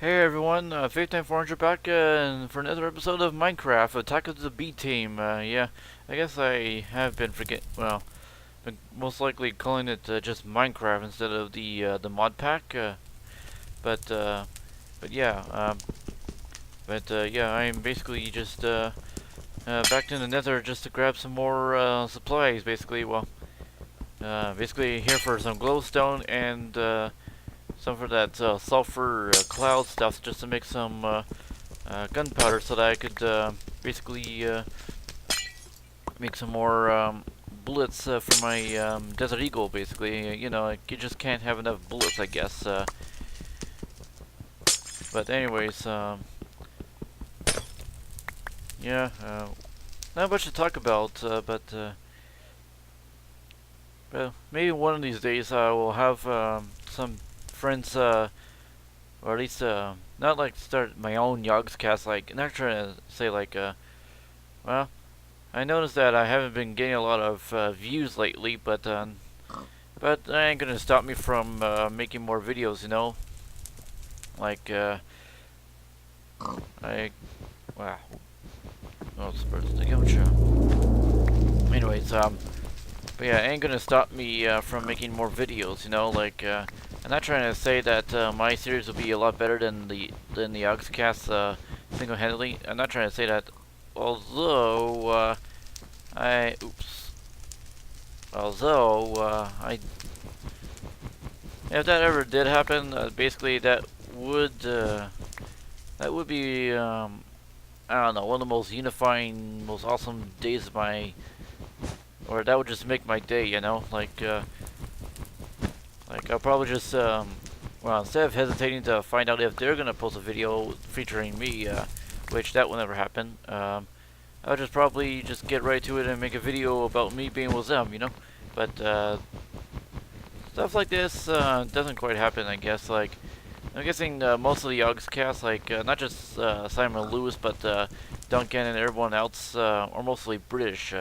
Hey everyone, 59400 back for another episode of Minecraft Attack of the B Team. Yeah, I guess I have been been most likely calling it just Minecraft instead of the mod pack. But uh, yeah, I'm basically just back in the Nether just to grab some more supplies. Basically here for some glowstone and some for that sulfur cloud stuff, just to make some gunpowder so that I could basically make some more bullets for my Desert Eagle. Basically, you know, you just can't have enough bullets, I guess. But anyways, yeah, not much to talk about. But maybe one of these days I will have some friends, or at least not like start my own Yogscast. Like, not trying to say like, well, I noticed that I haven't been getting a lot of views lately, but that ain't gonna stop me from making more videos. You know, like I wow, well, it's supposed to go Anyways, but yeah, it ain't gonna stop me from making more videos. You know, like I'm not trying to say that my series will be a lot better than the Oxcast single-handedly. I'm not trying to say that, although I oops. Although, if that ever did happen, basically that would be, I don't know, one of the most unifying, most awesome days of or that would just make my day, you know, like I'll probably just, well, instead of hesitating to find out if they're gonna post a video featuring me, which that will never happen, I'll just probably just get right to it and make a video about me being with them, you know, but, stuff like this doesn't quite happen, I guess. Like, I'm guessing most of the Yogscast, like not just Simon Lewis, but Duncan and everyone else, are mostly British.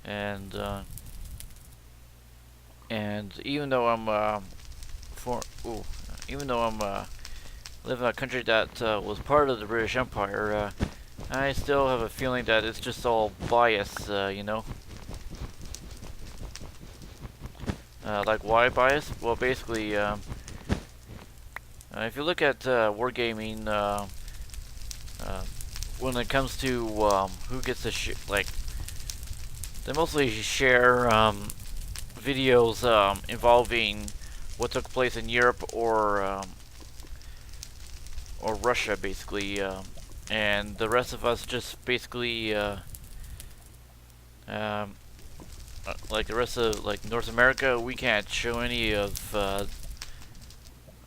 And and even though I'm for ooh, even though I'm live in a country that was part of the British Empire, I still have a feeling that it's just all bias, you know. Like, why bias? Well, basically, if you look at wargaming, when it comes to who gets to like, they mostly share videos involving what took place in Europe or Russia, basically, and the rest of us just basically like the rest of like North America, we can't show any of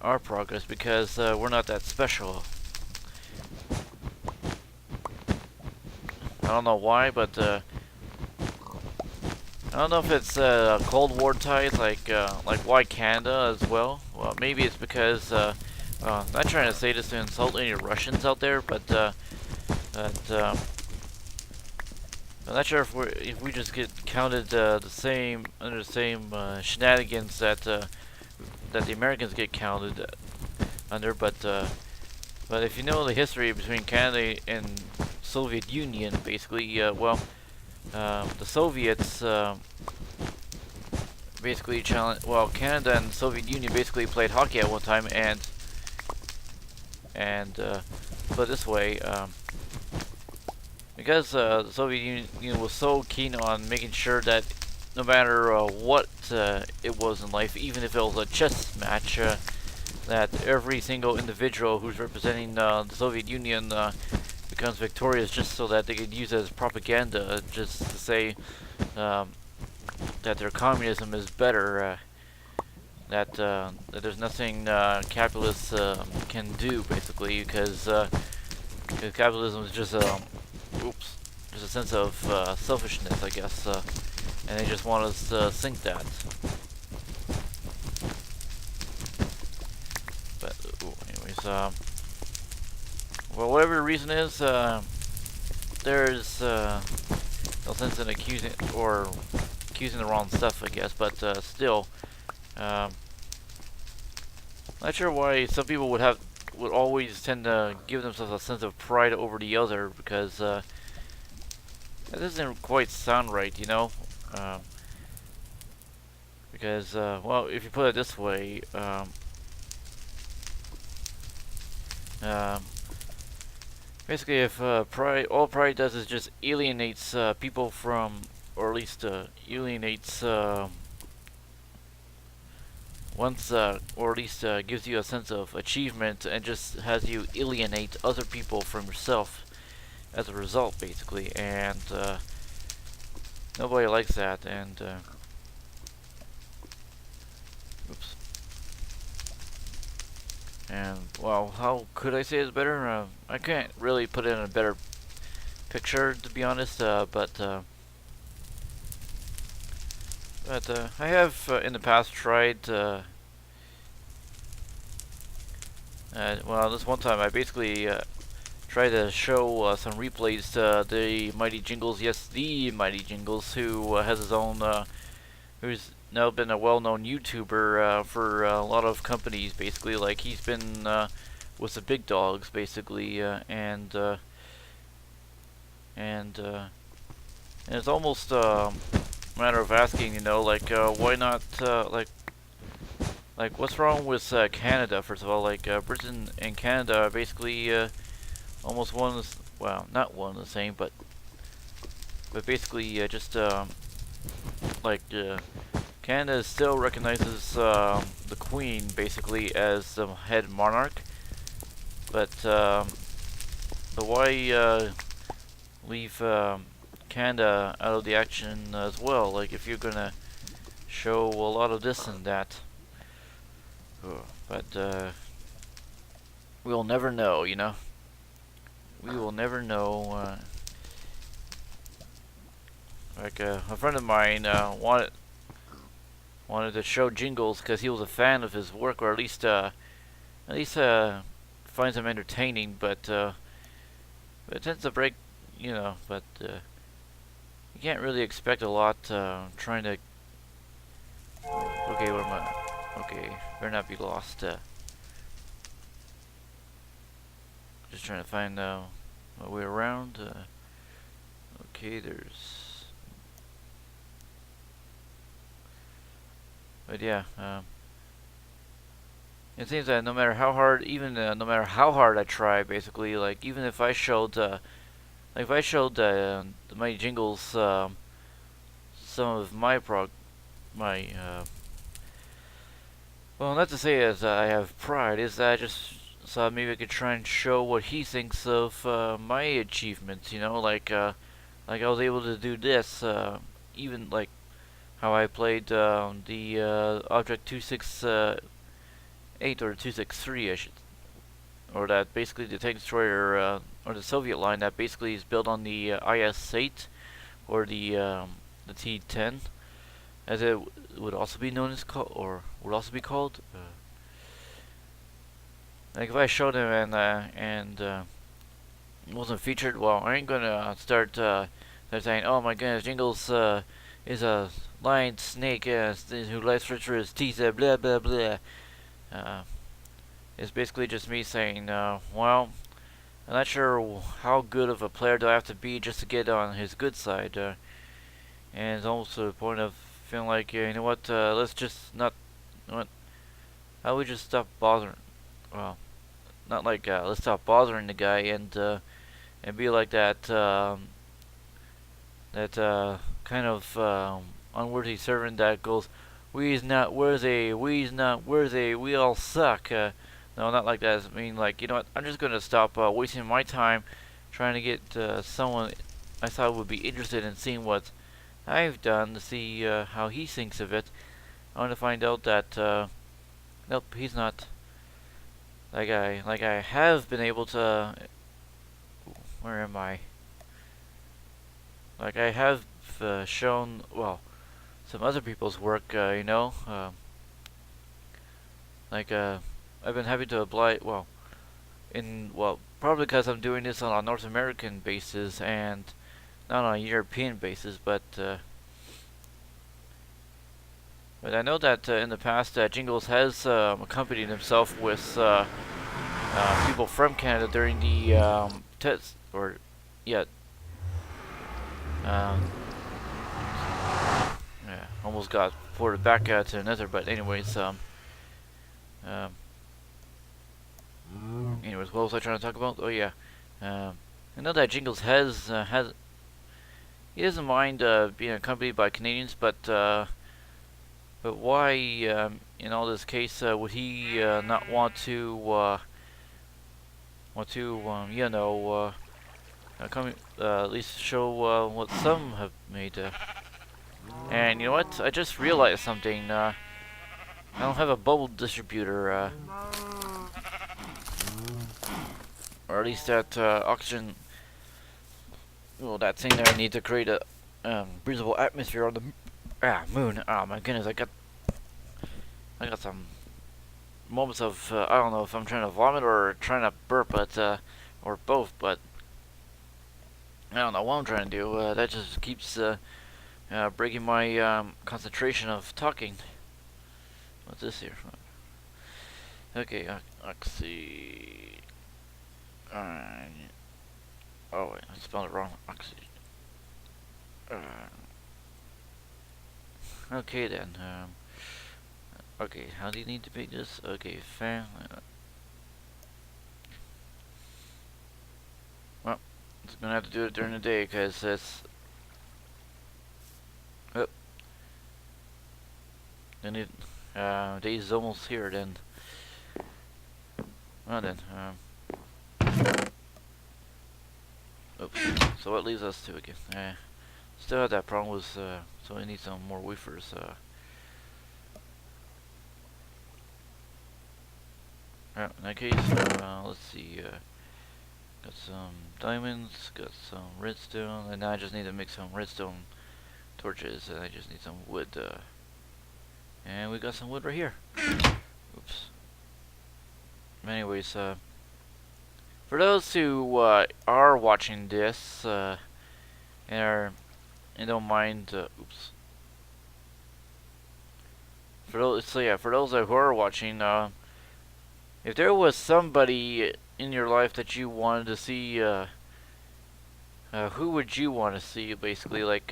our progress because we're not that special. I don't know why, but I don't know if it's Cold War ties, like why Canada as well. Well, maybe it's because I'm not trying to say this to insult any Russians out there, but I'm not sure if we just get counted the same under the same shenanigans that that the Americans get counted under, but if you know the history between Canada and Soviet Union, basically, the Soviets basically challenged. Well, Canada and the Soviet Union basically played hockey at one time, and put it this way, because the Soviet Union was so keen on making sure that no matter what it was in life, even if it was a chess match, that every single individual who's representing the Soviet Union becomes victorious, just so that they could use it as propaganda, just to say that their communism is better, that there's nothing capitalists can do, basically, because capitalism is just just a sense of selfishness, I guess, and they just want us to think that. But anyways, well, whatever the reason is, there's no sense in accusing the wrong stuff, I guess. But still, not sure why some people would always tend to give themselves a sense of pride over the other, because that doesn't quite sound right, you know. Um, because well, if you put it this way, um, basically, if all pride does is just alienates people from, or at least alienates once, or at least gives you a sense of achievement, and just has you alienate other people from yourself as a result, basically, and nobody likes that, and oops. And, well, how could I say it's better? I can't really put it in a better picture, to be honest, but I have in the past tried, well, this one time I basically tried to show some replays to the Mighty Jingles, yes, the Mighty Jingles, who has his own, who's now been a well-known YouTuber for a lot of companies, basically. Like, he's been with the big dogs, basically, and it's almost a matter of asking, you know, like, why not, like, what's wrong with Canada, first of all? Like, Britain and Canada are basically almost one of the, well, not one of the same, but basically just, like, Canada still recognizes the Queen, basically, as the head monarch, but why leave Canada out of the action as well? Like, if you're gonna show a lot of this and that. But we'll never know, you know. We will never know. Like a friend of mine wanted to show Jingles because he was a fan of his work, or at least finds him entertaining. But it tends to break, you know. But you can't really expect a lot trying to. Okay, where am I? Okay, better not be lost. Just trying to find my way around. Okay, there's. But yeah, it seems that no matter how hard, even no matter how hard I try, basically, like even if I showed, like if I showed the Mighty Jingles some of my well, not to say as I have pride, is that I just thought maybe I could try and show what he thinks of my achievements. You know, like I was able to do this, even like how I played the Object 268 or 263, I should, or that basically the tank destroyer or the Soviet line that basically is built on the IS-8 or the T-10, as it would also be known as or would also be called. Like if I showed him and wasn't featured, well, I ain't gonna start saying, "Oh my goodness, Jingles is a lion snake who likes for his teeth." Blah blah blah. It's basically just me saying, well, I'm not sure how good of a player do I have to be just to get on his good side, and it's almost to the point of feeling like, you know what, let's just not, you know what, how would we just stop bothering, well, not like, let's stop bothering the guy and be like that, kind of, unworthy servant that goes, we's not worthy, we all suck, no, not like that. I mean, like, you know what, I'm just gonna stop, wasting my time trying to get, someone I thought would be interested in seeing what I've done to see how he thinks of it. I want to find out that nope, he's not. Like I have been able to. Where am I? Like I have shown, well, some other people's work. You know, like I've been having to apply. Well, probably because I'm doing this on a North American basis and not on a European basis, but I know that in the past, Jingles has accompanied himself with people from Canada during the test, or yeah, um, yeah, almost got ported back to Nether. But anyways, um, anyways, what was I trying to talk about? Oh yeah, I know that Jingles has he doesn't mind being accompanied by Canadians, but why in all this case would he not want to you know come at least show what some have made? And you know what? I just realized something. I don't have a bubble distributor, or at least that oxygen. Well, that thing there I need to create a breathable atmosphere on the moon. Oh my goodness, I got some moments of I don't know if I'm trying to vomit or trying to burp, but or both. But I don't know what I'm trying to do. That just keeps breaking my concentration of talking. What's this here? Okay, oxy. Oh wait, I spelled it wrong. Oxy. Okay then. Okay, how do you need to make this? Okay, fan. Well, it's gonna have to do it during the day because it's. Oh, I need. Day's almost here then. Well then. Oops. So what leaves us to again? Still have that problem with. So we need some more wafers. In that case, let's see. Got some diamonds, got some redstone, and now I just need to make some redstone torches, and I just need some wood. And we got some wood right here. Oops. Anyways, for those who are watching this, and don't mind, oops. For those who are watching, if there was somebody in your life that you wanted to see, who would you want to see? Basically, like,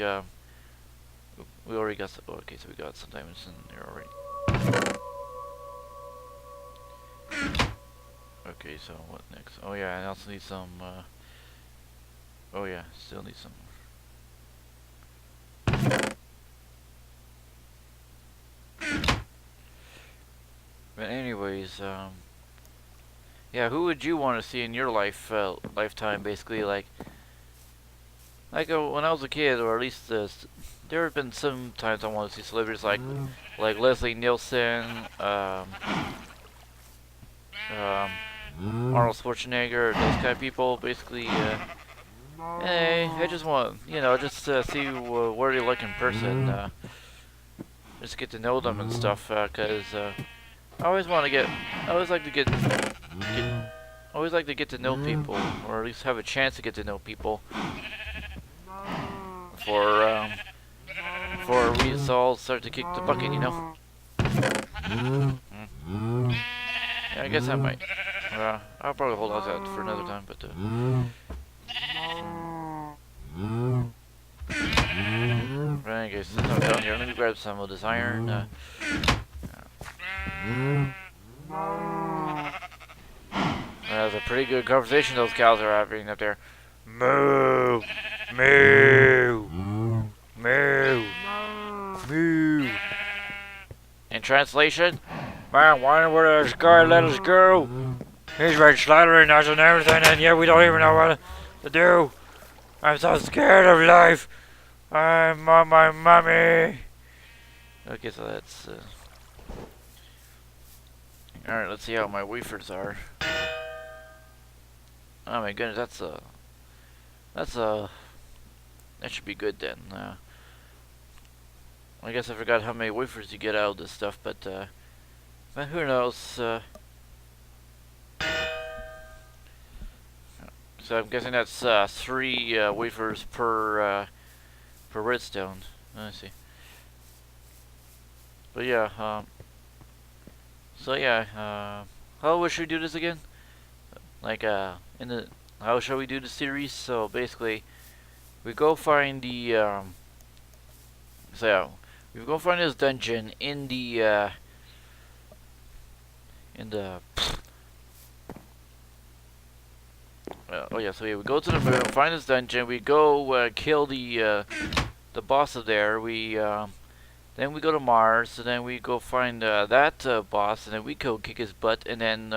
we already got some. Oh, okay, so we got some diamonds in there already. Okay, so what next? Oh yeah, I also need some. Oh yeah, still need some. But anyways, yeah, who would you want to see in your lifetime? Basically, like when I was a kid, or at least there have been some times I want to see celebrities like Leslie Nielsen, Arnold Schwarzenegger, those kind of people. Basically, hey, I just want just see what they like in person. Just get to know them and stuff, cause I always want to get, I always like to get to know people, or at least have a chance to get to know people. Before we all start to kick the bucket, you know. Yeah, I guess I might. I'll probably hold on to that for another time, but. Right, I guess since I'm down here, let me grab some of this iron. That's a pretty good conversation those cows are having up there. Moo! Moo! Moo! Moo! In translation, man, why would this guy let us go? He's been slaughtering us and everything, and yet we don't even know what to do. I'm so scared of life. I'm on my mommy. Okay, so that's. Alright, let's see how my wafers are. Oh my goodness, that should be good then. I guess I forgot how many wafers you get out of this stuff, but who knows? So I'm guessing that's 3 wafers per redstone. Let's see. But yeah, so yeah, how should we do this again? like in the how shall we do the series? So basically, we go find the so we go find this dungeon in the oh yeah, so yeah, we go to the moon, find this dungeon, we go kill the boss of there. We then we go to Mars, and then we go find that boss, and then we go kick his butt, and then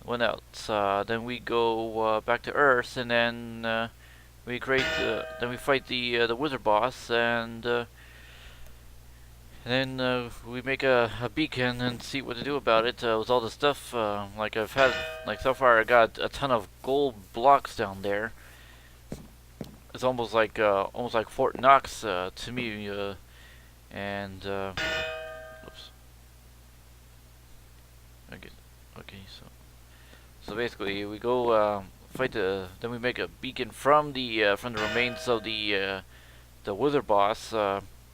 what else? Then we go back to Earth, and then we create then we fight the wizard boss, and then we make a beacon and see what to do about it. With all the stuff, like I've had, like so far, I got a ton of gold blocks down there. It's almost like Fort Knox to me. And oops. Okay. So basically, we go fight then we make a beacon from the remains of the wizard boss.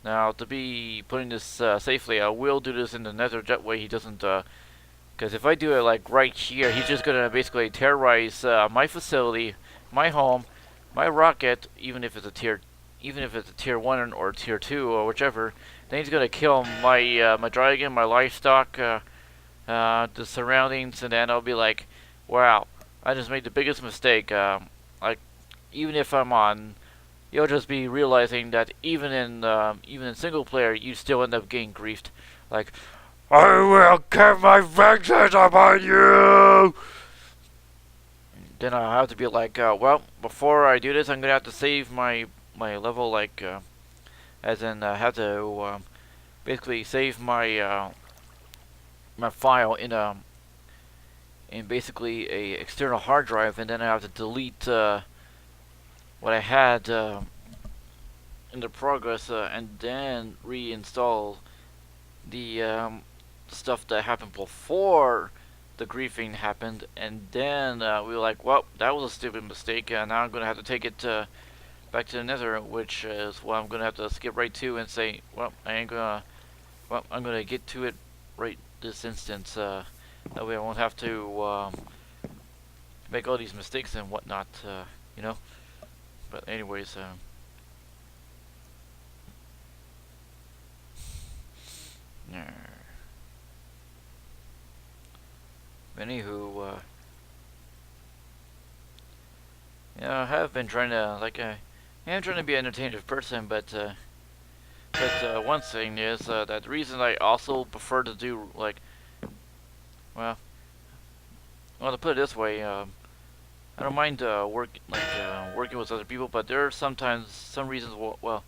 Now, to be putting this safely, I will do this in the Nether. That way, he doesn't. Because if I do it like right here, he's just gonna basically terrorize my facility, my home, my rocket, even if it's a tier 1 or tier 2 or whichever. Then he's gonna kill my my dragon, my livestock, the surroundings, and then I'll be like, wow, I just made the biggest mistake. Like, even if I'm on, you'll just be realizing that even in single player, you still end up getting griefed. Like, I will get my vengeance upon you. Then I have to be like, well, before I do this, I'm gonna have to save my level, like, as in have to basically save my my file in basically a external hard drive, and then I have to delete what I had in the progress, and then reinstall the stuff that happened before the griefing happened, and then we were like, well, that was a stupid mistake, and now I'm gonna have to take it back to the Nether, which is what I'm gonna have to skip right to and say, well, I'm gonna get to it right this instance. That way I won't have to make all these mistakes and whatnot, you know. But anyways, anywho, yeah, I have been trying to, like, I am trying to be an entertaining person, but one thing is that the reason I also prefer to do, like, well, to put it this way, I don't mind working with other people, but there are sometimes some reasons. Well,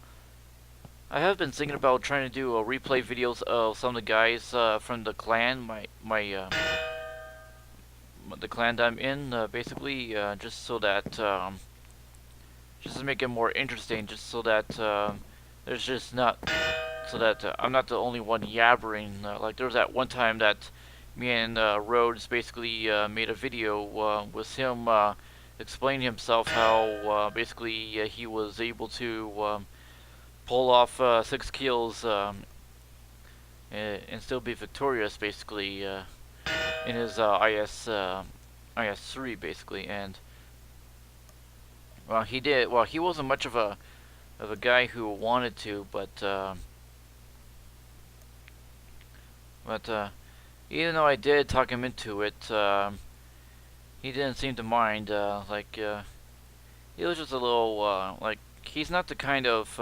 I have been thinking about trying to do replay videos of some of the guys from the clan, the clan that I'm in, basically, just so that just to make it more interesting, just so that there's just not, so that I'm not the only one yabbering. Like there was that one time that me and Rhodes basically made a video with him explaining himself how basically he was able to pull off 6 kills and still be victorious, basically in his IS3, basically. And well, he did. Well, he wasn't much of a guy who wanted to, but even though I did talk him into it, he didn't seem to mind. He was just a little like, he's not the kind of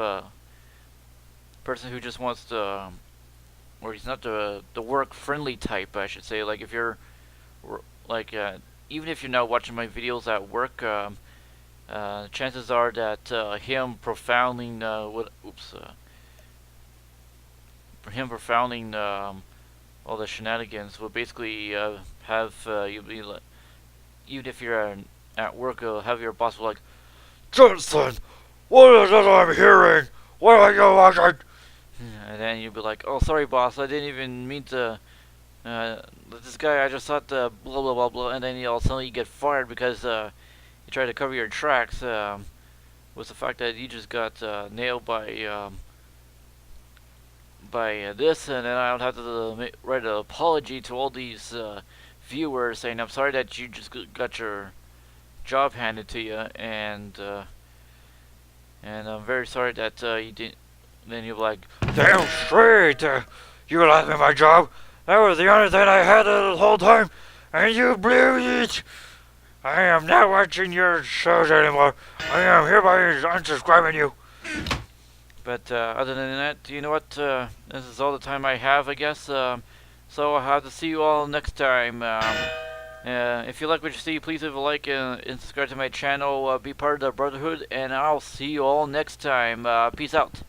person who just wants to, or he's not the work friendly type, I should say. Like if you're like even if you're not watching my videos at work, chances are that him profounding all the shenanigans will basically have you'll be like, even if you're at work, have your boss be like, Jensen, what is it I'm hearing? What are you watching? And then you'll be like, oh, sorry, boss, I didn't even mean to. This guy, I just thought blah blah blah blah, and then all of a sudden you get fired because you try to cover your tracks with the fact that you just got nailed by this, and then I don't have to write an apology to all these viewer saying, "I'm sorry that you just got your job handed to you, and I'm very sorry that you didn't." Then you'll be like, "Damn straight, you lost me my job. That was the only thing I had the whole time, and you blew it. I am not watching your shows anymore. I am hereby unsubscribing you." But other than that, you know what? This is all the time I have, I guess. So I'll have to see you all next time. If you like what you see, please leave a like and subscribe to my channel. Be part of the Brotherhood, and I'll see you all next time. Peace out.